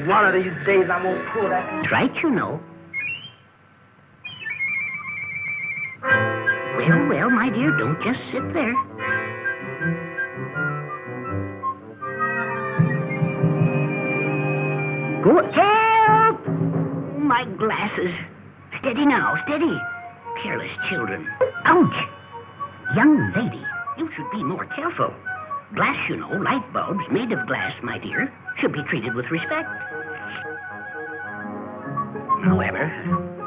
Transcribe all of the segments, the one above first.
One of these days I'm gonna pull that. That's right, you know. Well, well, my dear, don't just sit there. Go, help! My glasses. Steady now, steady. Careless children. Ouch! Young lady, you should be more careful. Glass, you know, light bulbs made of glass, my dear, should be treated with respect. However,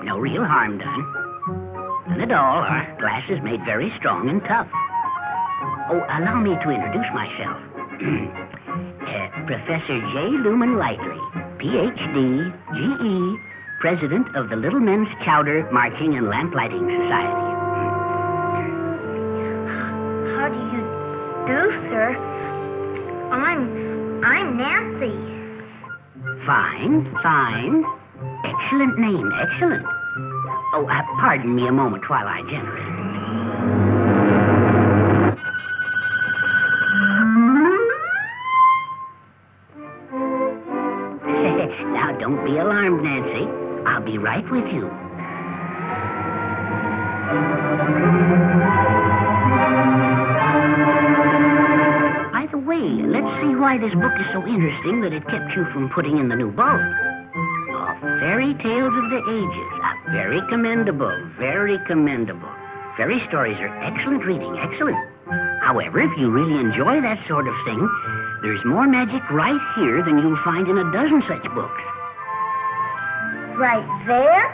no real harm done. None at all. Our glass is made very strong and tough. Oh, allow me to introduce myself. Professor J. Lumen Lightly, Ph.D., G.E., President of the Little Men's Chowder Marching and Lamplighting Society. How do you do, sir? I'm Nancy. Fine, fine. Excellent name, excellent. Oh, pardon me a moment while I generate. Now, don't be alarmed, Nancy. I'll be right with you. By the way, let's see why this book is so interesting that it kept you from putting in the new bulb. Fairy Tales of the Ages. Very commendable, very commendable. Fairy stories are excellent reading, excellent. However, if you really enjoy that sort of thing, there's more magic right here than you'll find in a dozen such books. Right there?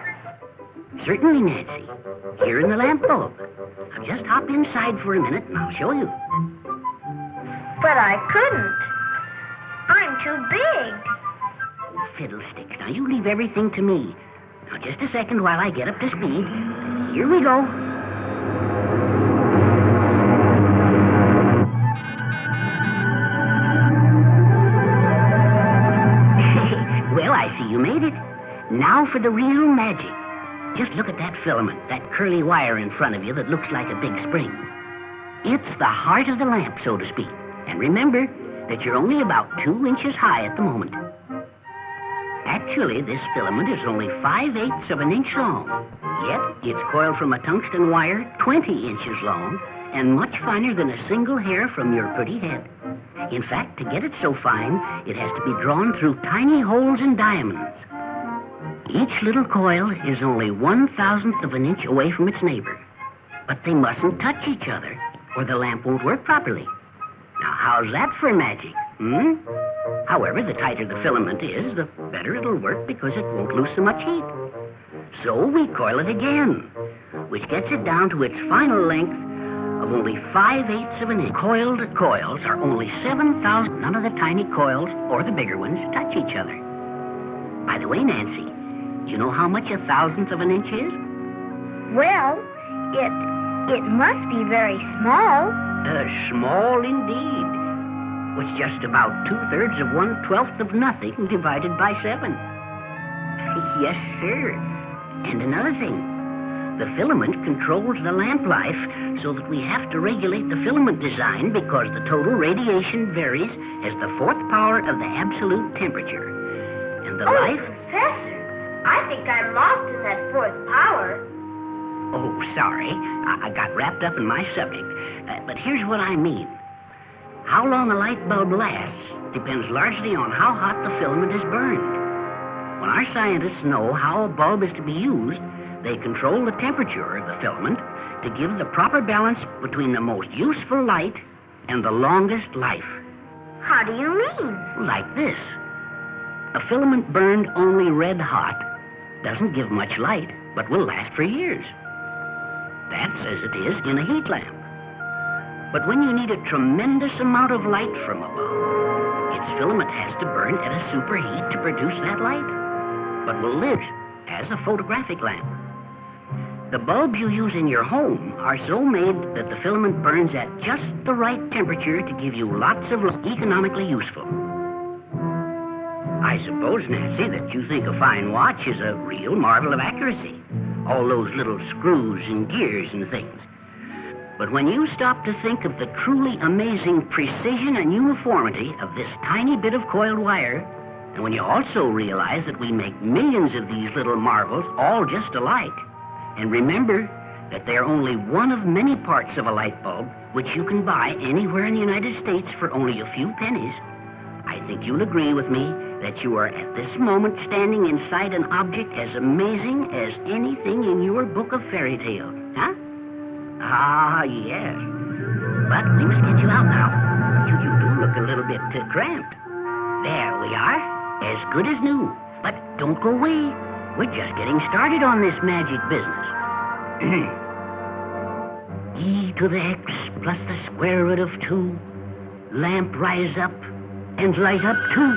Certainly, Nancy. Here in the lamp bulb. Now just hop inside for a minute and I'll show you. But I couldn't. I'm too big. Fiddlesticks. Now you leave everything to me. Now just a second while I get up to speed. Here we go. Well, I see you made it. Now for the real magic. Just look at that filament, that curly wire in front of you that looks like a big spring. It's the heart of the lamp, so to speak. And remember that you're only about 2 inches high at the moment. Actually, this filament is only 5/8 of an inch long. Yet, it's coiled from a tungsten wire 20 inches long and much finer than a single hair from your pretty head. In fact, to get it so fine, it has to be drawn through tiny holes in diamonds. Each little coil is only 1/1000th of an inch away from its neighbor. But they mustn't touch each other, or the lamp won't work properly. Now, how's that for magic, However, the tighter the filament is, the better it'll work because it won't lose so much heat. So we coil it again, which gets it down to its final length of only 5/8 of an inch. Coiled coils are only 7,000. None of the tiny coils or the bigger ones touch each other. By the way, Nancy, do you know how much 1/1000th of an inch is? Well, it must be very small. Small indeed. It's just about 2/3 of 1/12th of nothing divided by 7. Yes, sir. And another thing, the filament controls the lamp life so that we have to regulate the filament design because the total radiation varies as the 4th power of the absolute temperature. And the life... Professor, I think I'm lost in that 4th power. Oh, sorry. I got wrapped up in my subject. But here's what I mean. How long a light bulb lasts depends largely on how hot the filament is burned. When our scientists know how a bulb is to be used, they control the temperature of the filament to give the proper balance between the most useful light and the longest life. How do you mean? Like this. A filament burned only red hot doesn't give much light, but will last for years. That's as it is in a heat lamp. But when you need a tremendous amount of light from a bulb, its filament has to burn at a superheat to produce that light, but will live as a photographic lamp. The bulbs you use in your home are so made that the filament burns at just the right temperature to give you lots of economically useful. I suppose, Nancy, that you think a fine watch is a real marvel of accuracy. All those little screws and gears and things. But when you stop to think of the truly amazing precision and uniformity of this tiny bit of coiled wire, And when you also realize that we make millions of these little marvels all just alike, and remember that they're only one of many parts of a light bulb which you can buy anywhere in the United States for only a few pennies, I think you'll agree with me that you are at this moment standing inside an object as amazing as anything in your book of fairy tales, huh? Ah, yes. But we must get you out now. You do look a little bit cramped. There we are, as good as new. But don't go away. We're just getting started on this magic business. E to the x plus the square root of 2. Lamp rise up and light up too.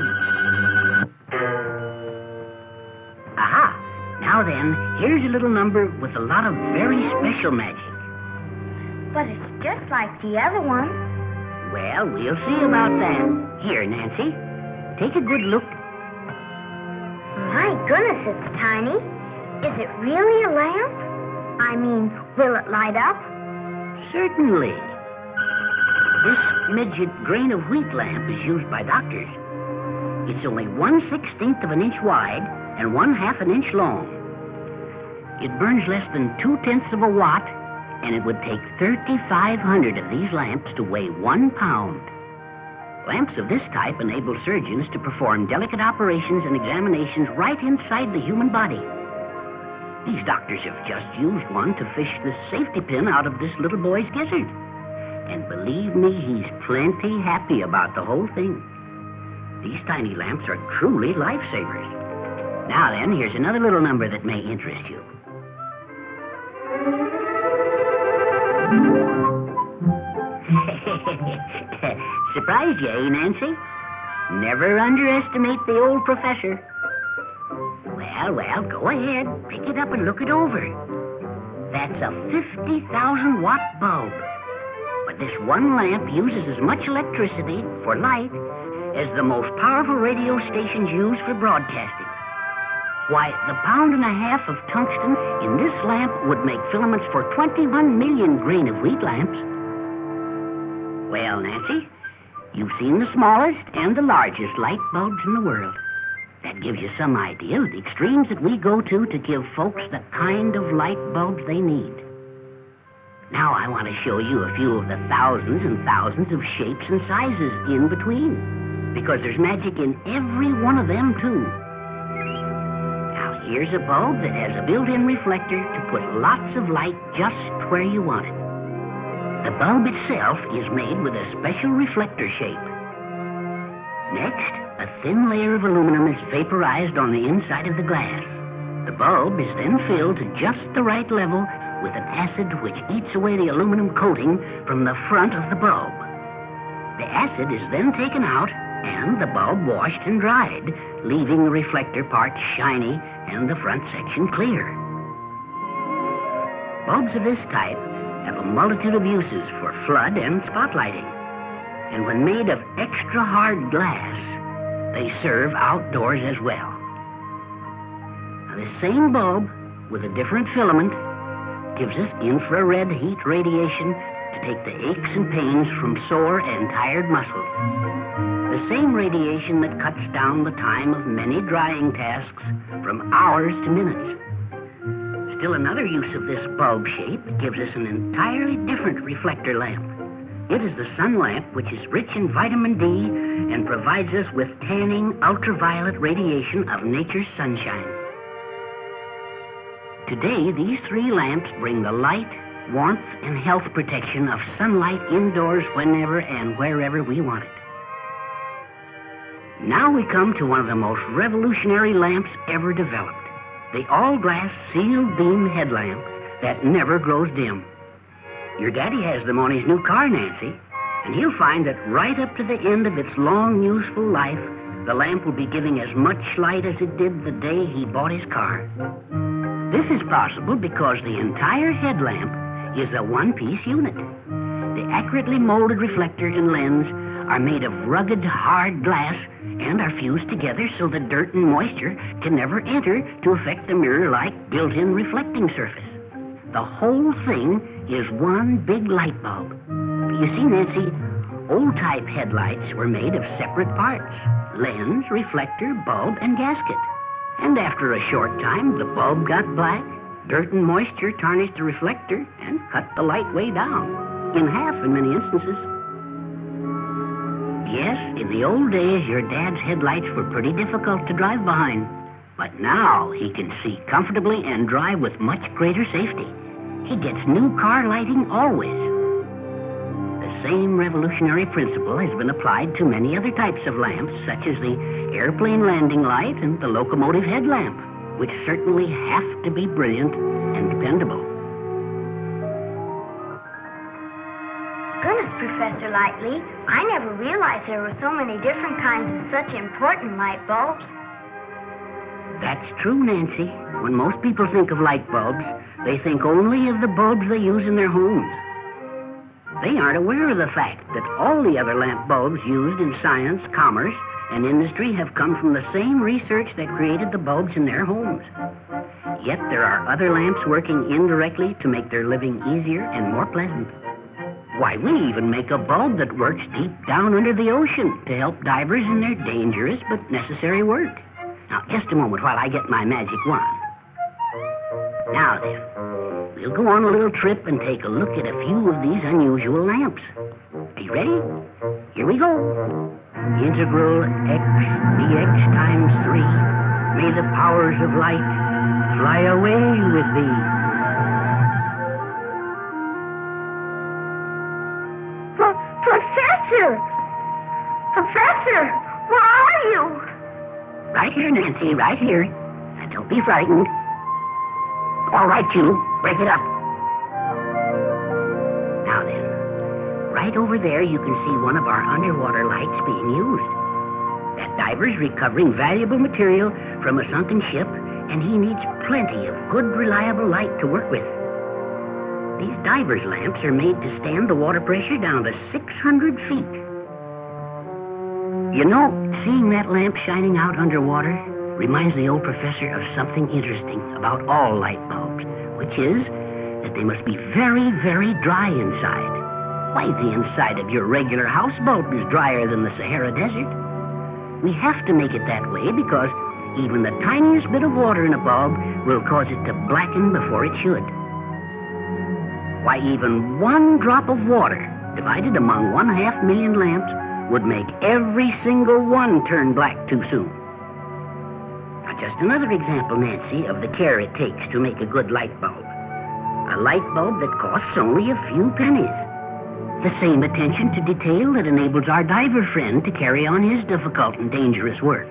Aha! Now then, here's a little number with a lot of very special magic. But it's just like the other one. Well, we'll see about that. Here, Nancy, take a good look. My goodness, it's tiny. Is it really a lamp? I mean, will it light up? Certainly. This midget grain of wheat lamp is used by doctors. It's only 1/16 of an inch wide and 1/2 an inch long. It burns less than 2/10 of a watt, and it would take 3,500 of these lamps to weigh 1 pound. Lamps of this type enable surgeons to perform delicate operations and examinations right inside the human body. These doctors have just used one to fish the safety pin out of this little boy's gizzard. And believe me, he's plenty happy about the whole thing. These tiny lamps are truly lifesavers. Now then, here's another little number that may interest you. Surprised you, eh, Nancy? Never underestimate the old professor. Well, go ahead. Pick it up and look it over. That's a 50,000 watt bulb. But this one lamp uses as much electricity for light as the most powerful radio stations use for broadcasting. Why, the 1.5 pounds of tungsten in this lamp would make filaments for 21 million grain of wheat lamps. Well, Nancy, you've seen the smallest and the largest light bulbs in the world. That gives you some idea of the extremes that we go to give folks the kind of light bulbs they need. Now I want to show you a few of the thousands and thousands of shapes and sizes in between, because there's magic in every one of them, too. Now, here's a bulb that has a built-in reflector to put lots of light just where you want it. The bulb itself is made with a special reflector shape. Next, a thin layer of aluminum is vaporized on the inside of the glass. The bulb is then filled to just the right level with an acid which eats away the aluminum coating from the front of the bulb. The acid is then taken out and the bulb washed and dried, leaving the reflector part shiny and the front section clear. Bulbs of this type have a multitude of uses for flood and spotlighting. And when made of extra hard glass, they serve outdoors as well. Now, the same bulb with a different filament gives us infrared heat radiation to take the aches and pains from sore and tired muscles. The same radiation that cuts down the time of many drying tasks from hours to minutes. Still another use of this bulb shape gives us an entirely different reflector lamp. It is the sun lamp, which is rich in vitamin D and provides us with tanning ultraviolet radiation of nature's sunshine. Today, these 3 lamps bring the light, warmth, and health protection of sunlight indoors whenever and wherever we want it. Now we come to one of the most revolutionary lamps ever developed, the all-glass sealed beam headlamp that never grows dim. Your daddy has them on his new car, Nancy, and he'll find that right up to the end of its long, useful life, the lamp will be giving as much light as it did the day he bought his car. This is possible because the entire headlamp is a one-piece unit. The accurately molded reflector and lens are made of rugged, hard glass and are fused together so the dirt and moisture can never enter to affect the mirror-like built-in reflecting surface. The whole thing is one big light bulb. You see, Nancy, Old-type headlights were made of separate parts: lens, reflector, bulb, and gasket. And after a short time, the bulb got black, dirt and moisture tarnished the reflector, and cut the light way down, in half in many instances. Yes, in the old days, your dad's headlights were pretty difficult to drive behind. But now he can see comfortably and drive with much greater safety. He gets new car lighting always. The same revolutionary principle has been applied to many other types of lamps, such as the airplane landing light and the locomotive headlamp, which certainly have to be brilliant and dependable. Goodness, Professor Lightly, I never realized there were so many different kinds of such important light bulbs. That's true, Nancy. When most people think of light bulbs, they think only of the bulbs they use in their homes. They aren't aware of the fact that all the other lamp bulbs used in science, commerce, and industry have come from the same research that created the bulbs in their homes. Yet there are other lamps working indirectly to make their living easier and more pleasant. Why, we even make a bulb that works deep down under the ocean to help divers in their dangerous but necessary work. Now, just a moment while I get my magic wand. Now then, we'll go on a little trip and take a look at a few of these unusual lamps. Are you ready? Here we go. Integral x dx times 3. May the powers of light fly away with thee. Professor! Professor, where are you? Right here, Nancy, right here. Now, don't be frightened. All right, you, break it up. Now then, right over there you can see one of our underwater lights being used. That diver's recovering valuable material from a sunken ship, and he needs plenty of good, reliable light to work with. These divers' lamps are made to stand the water pressure down to 600 feet. You know, seeing that lamp shining out underwater reminds the old professor of something interesting about all light bulbs, which is that they must be very, very dry inside. Why, the inside of your regular house bulb is drier than the Sahara Desert. We have to make it that way because even the tiniest bit of water in a bulb will cause it to blacken before it should. Why, even one drop of water divided among 500,000 lamps would make every single one turn black too soon. Now, just another example, Nancy, of the care it takes to make a good light bulb. A light bulb that costs only a few pennies. The same attention to detail that enables our diver friend to carry on his difficult and dangerous work.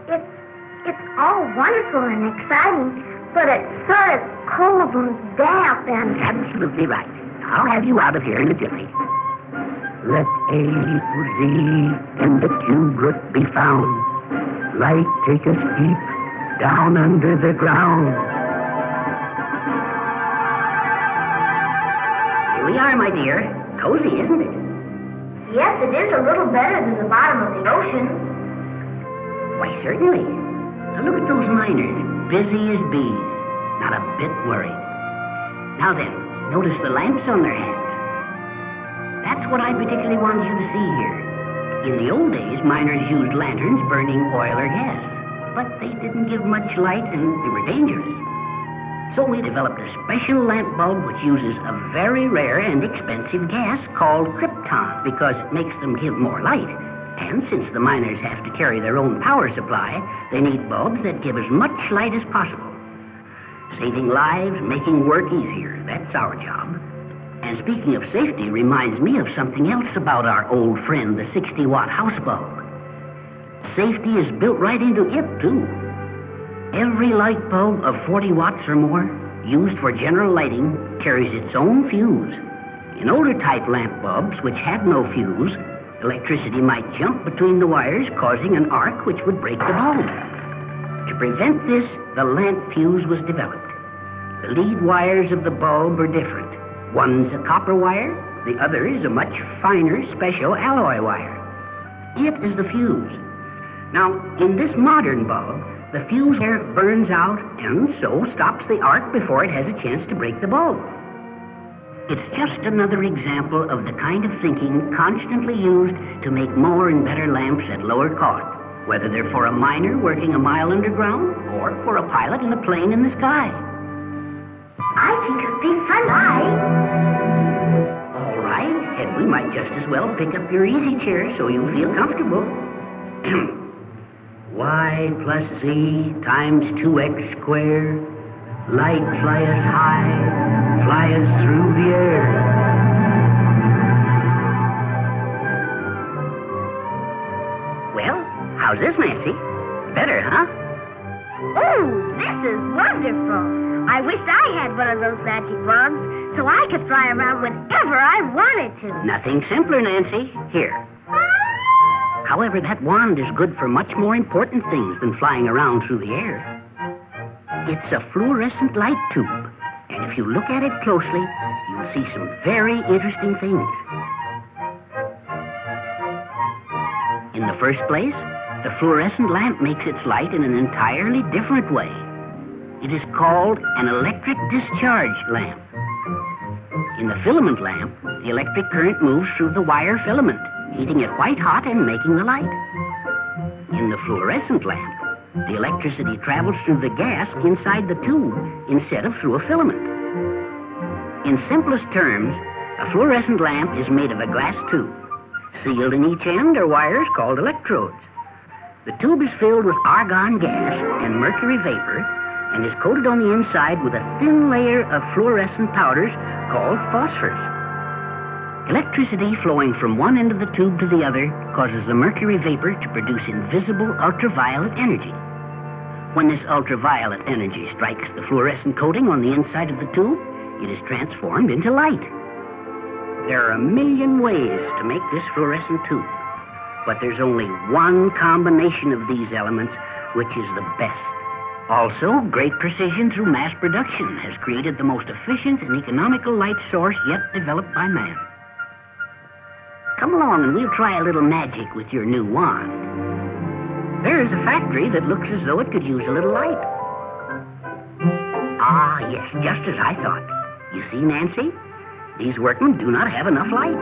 It's all wonderful and exciting, but it's sort of cold and damp and... Absolutely right. I'll have you out of here in a jiffy. Let A equal Z in the cube root be found. Light take us deep down under the ground. Here we are, my dear. Cozy, isn't it? Yes, it is a little better than the bottom of the ocean. Why, certainly. Now look at those miners, busy as bees, not a bit worried. Now then, notice the lamps on their hands. That's what I particularly wanted you to see here. In the old days, miners used lanterns burning oil or gas, but they didn't give much light and they were dangerous. So we developed a special lamp bulb which uses a very rare and expensive gas called krypton because it makes them give more light. And since the miners have to carry their own power supply, they need bulbs that give as much light as possible. Saving lives, making work easier, that's our job. And speaking of safety reminds me of something else about our old friend, the 60-watt house bulb. Safety is built right into it, too. Every light bulb of 40 watts or more, used for general lighting, carries its own fuse. In older type lamp bulbs, which had no fuse, electricity might jump between the wires, causing an arc which would break the bulb. To prevent this, the lamp fuse was developed. The lead wires of the bulb are different. One's a copper wire, the other is a much finer special alloy wire. It is the fuse. Now, in this modern bulb, the fuse air burns out and so stops the arc before it has a chance to break the bulb. It's just another example of the kind of thinking constantly used to make more and better lamps at lower cost, whether they're for a miner working a mile underground or for a pilot in a plane in the sky. I think it'd be fun. All right, and we might just as well pick up your easy chair so you'll feel comfortable. Y plus Z times 2x squared. Light fly us high, fly us through the air. Well, how's this, Nancy? Better, huh? Oh, this is wonderful. I wished I had one of those magic wands so I could fly around whenever I wanted to. Nothing simpler, Nancy. Here. However, that wand is good for much more important things than flying around through the air. It's a fluorescent light tube, and if you look at it closely, you'll see some very interesting things. In the first place, the fluorescent lamp makes its light in an entirely different way. It is called an electric discharge lamp. In the filament lamp, the electric current moves through the wire filament, heating it white hot and making the light. In the fluorescent lamp, the electricity travels through the gas inside the tube instead of through a filament. In simplest terms, a fluorescent lamp is made of a glass tube. Sealed in each end are wires called electrodes. The tube is filled with argon gas and mercury vapor and is coated on the inside with a thin layer of fluorescent powders called phosphors. Electricity flowing from one end of the tube to the other causes the mercury vapor to produce invisible ultraviolet energy. When this ultraviolet energy strikes the fluorescent coating on the inside of the tube, it is transformed into light. There are a million ways to make this fluorescent tube, but there's only one combination of these elements which is the best. Also, great precision through mass production has created the most efficient and economical light source yet developed by man. Come along and we'll try a little magic with your new wand. There is a factory that looks as though it could use a little light. Ah, yes, just as I thought. You see, Nancy? These workmen do not have enough light.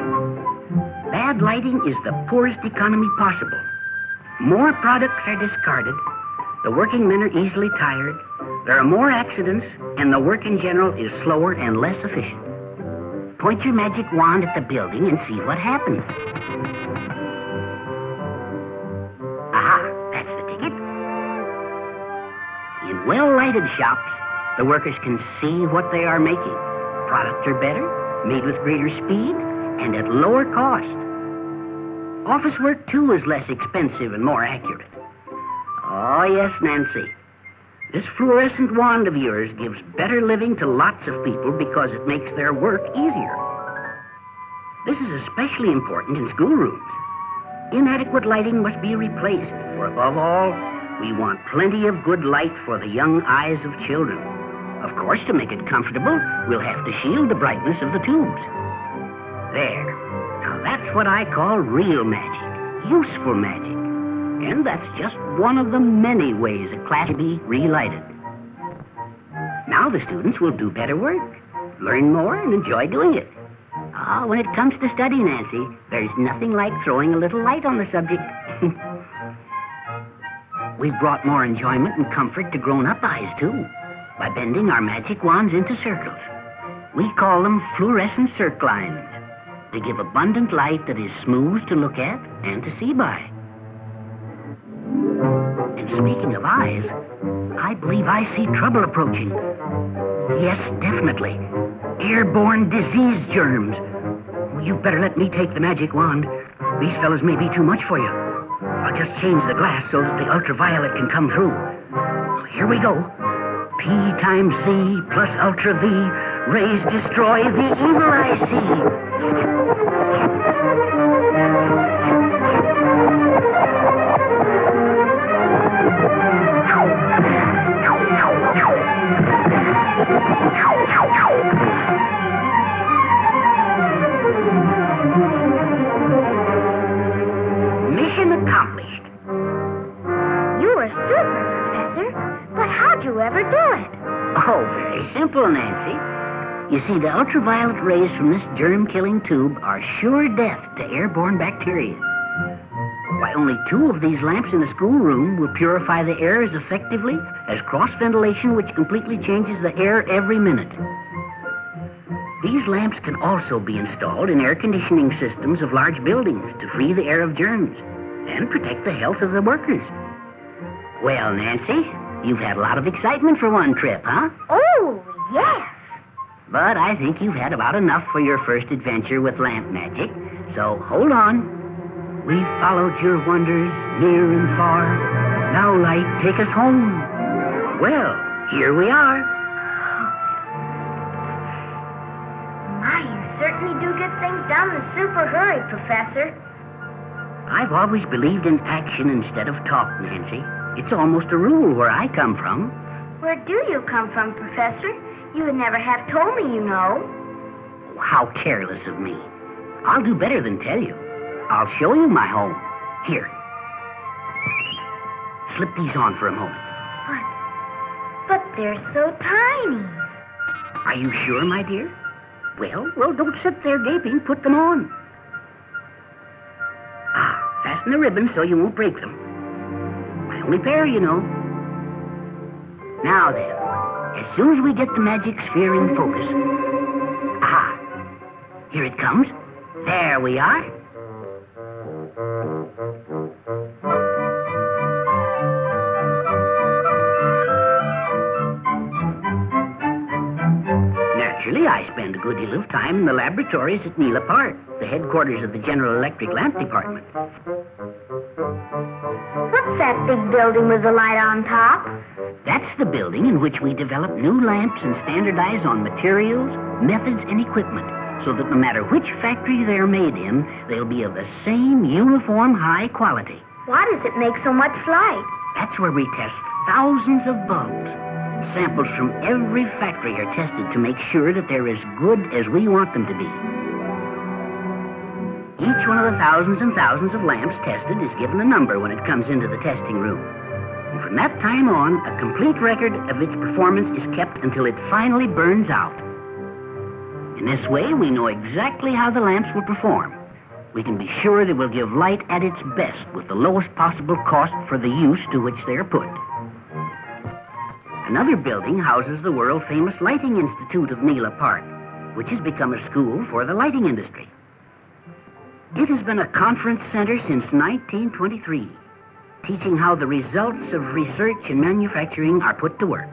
Bad lighting is the poorest economy possible. More products are discarded, the working men are easily tired, there are more accidents, and the work in general is slower and less efficient. Point your magic wand at the building and see what happens. Aha, that's the ticket. In well-lighted shops, the workers can see what they are making. Products are better, made with greater speed, and at lower cost. Office work, too, is less expensive and more accurate. Oh, yes, Nancy. This fluorescent wand of yours gives better living to lots of people because it makes their work easier. This is especially important in schoolrooms. Inadequate lighting must be replaced, for above all, we want plenty of good light for the young eyes of children. Of course, to make it comfortable, we'll have to shield the brightness of the tubes. There. Now, that's what I call real magic, useful magic. And that's just one of the many ways a class can be relighted. Now the students will do better work, learn more, and enjoy doing it. When it comes to study, Nancy, there's nothing like throwing a little light on the subject. We've brought more enjoyment and comfort to grown-up eyes, too, by bending our magic wands into circles. We call them fluorescent circlines. They give abundant light that is smooth to look at and to see by. And speaking of eyes, I believe I see trouble approaching. Yes, definitely. Airborne disease germs. Oh, you better let me take the magic wand. These fellows may be too much for you. I'll just change the glass so that the ultraviolet can come through. Here we go. P times Z plus ultra V. Rays destroy the evil I see. Mission accomplished. You were super, Professor. But how'd you ever do it? Oh, very simple, Nancy. You see, the ultraviolet rays from this germ-killing tube are sure death to airborne bacteria. Why, only 2 of these lamps in a schoolroom will purify the air as effectively as cross-ventilation, which completely changes the air every minute. These lamps can also be installed in air conditioning systems of large buildings to free the air of germs and protect the health of the workers. Well, Nancy, you've had a lot of excitement for one trip, huh? Oh, yes. But I think you've had about enough for your first adventure with lamp magic, so hold on. We've followed your wonders near and far. Now, light, take us home. Well, here we are. My, you certainly do get things done in a super hurry, Professor. I've always believed in action instead of talk, Nancy. It's almost a rule where I come from. Where do you come from, Professor? You would never have told me, you know. How careless of me. I'll do better than tell you. I'll show you my home. Here. Slip these on for a moment. But they're so tiny. Are you sure, my dear? Well, don't sit there gaping. Put them on. Fasten the ribbon so you won't break them. My only pair, you know. Now then, as soon as we get the magic sphere in focus. Here it comes. There we are. Naturally, I spend a good deal of time in the laboratories at Nela Park, the headquarters of the General Electric Lamp Department. What's that big building with the light on top? That's the building in which we develop new lamps and standardize on materials, methods, and equipment, so that no matter which factory they're made in, they'll be of the same uniform high quality. Why does it make so much light? That's where we test thousands of bulbs. Samples from every factory are tested to make sure that they're as good as we want them to be. Each one of the thousands and thousands of lamps tested is given a number when it comes into the testing room. And from that time on, a complete record of its performance is kept until it finally burns out. In this way, we know exactly how the lamps will perform. We can be sure they will give light at its best with the lowest possible cost for the use to which they are put. Another building houses the world-famous Lighting Institute of Nela Park, which has become a school for the lighting industry. It has been a conference center since 1923, teaching how the results of research and manufacturing are put to work.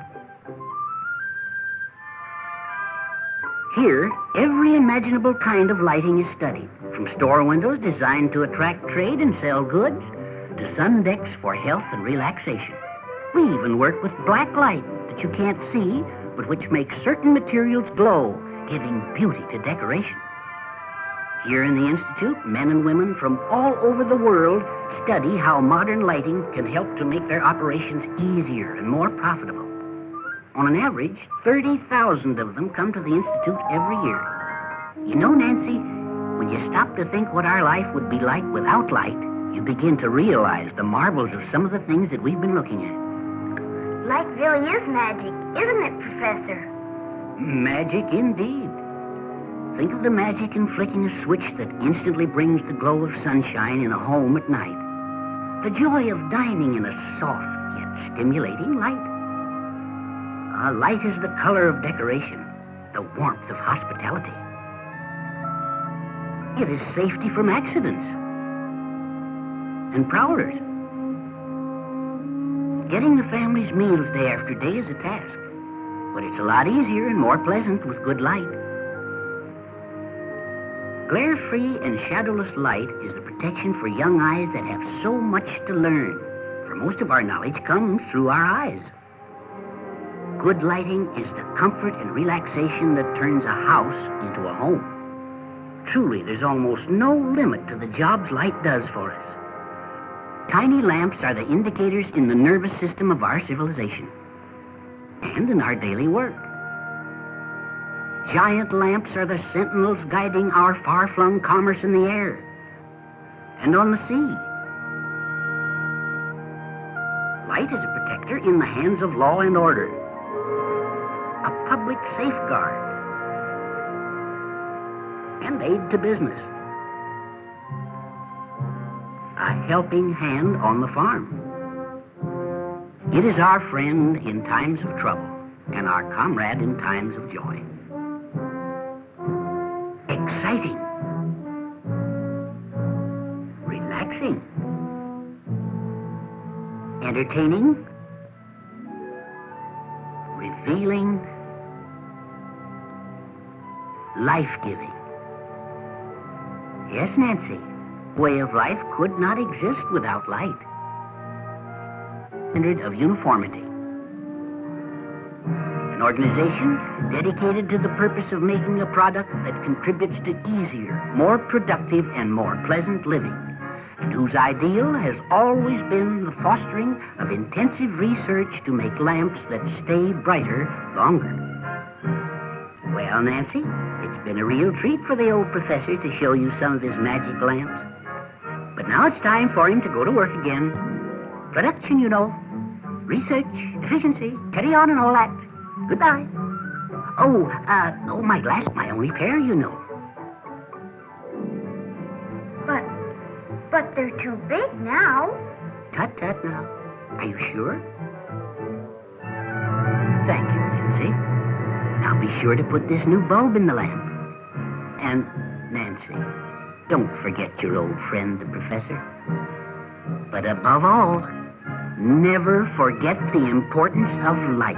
Here, every imaginable kind of lighting is studied, from store windows designed to attract trade and sell goods, to sun decks for health and relaxation. We even work with black light that you can't see, but which makes certain materials glow, giving beauty to decoration. Here in the Institute, men and women from all over the world study how modern lighting can help to make their operations easier and more profitable. On an average, 30,000 of them come to the Institute every year. You know, Nancy, when you stop to think what our life would be like without light, you begin to realize the marvels of some of the things that we've been looking at. Light really is magic, isn't it, Professor? Magic indeed. Think of the magic in flicking a switch that instantly brings the glow of sunshine in a home at night. The joy of dining in a soft yet stimulating light. Light is the color of decoration, the warmth of hospitality. It is safety from accidents and prowlers. Getting the family's meals day after day is a task, but it's a lot easier and more pleasant with good light. Glare-free and shadowless light is the protection for young eyes that have so much to learn, for most of our knowledge comes through our eyes. Good lighting is the comfort and relaxation that turns a house into a home. Truly, there's almost no limit to the jobs light does for us. Tiny lamps are the indicators in the nervous system of our civilization and in our daily work. Giant lamps are the sentinels guiding our far-flung commerce in the air and on the sea. Light is a protector in the hands of law and order, a public safeguard, and aid to business. A helping hand on the farm. It is our friend in times of trouble and our comrade in times of joy. Exciting. Relaxing. Entertaining. Revealing. Life-giving. Yes, Nancy, way of life could not exist without light. Standard of uniformity. An organization dedicated to the purpose of making a product that contributes to easier, more productive, and more pleasant living, and whose ideal has always been the fostering of intensive research to make lamps that stay brighter longer. Well, Nancy, it's been a real treat for the old professor to show you some of his magic lamps. But now it's time for him to go to work again. Production, you know. Research, efficiency, carry on and all that. Goodbye. Oh, my glass, my only pair, you know. But they're too big now. Tut-tut now. Are you sure? Thank you, Nancy. Now be sure to put this new bulb in the lamp. And, Nancy, don't forget your old friend, the professor. But above all, never forget the importance of light.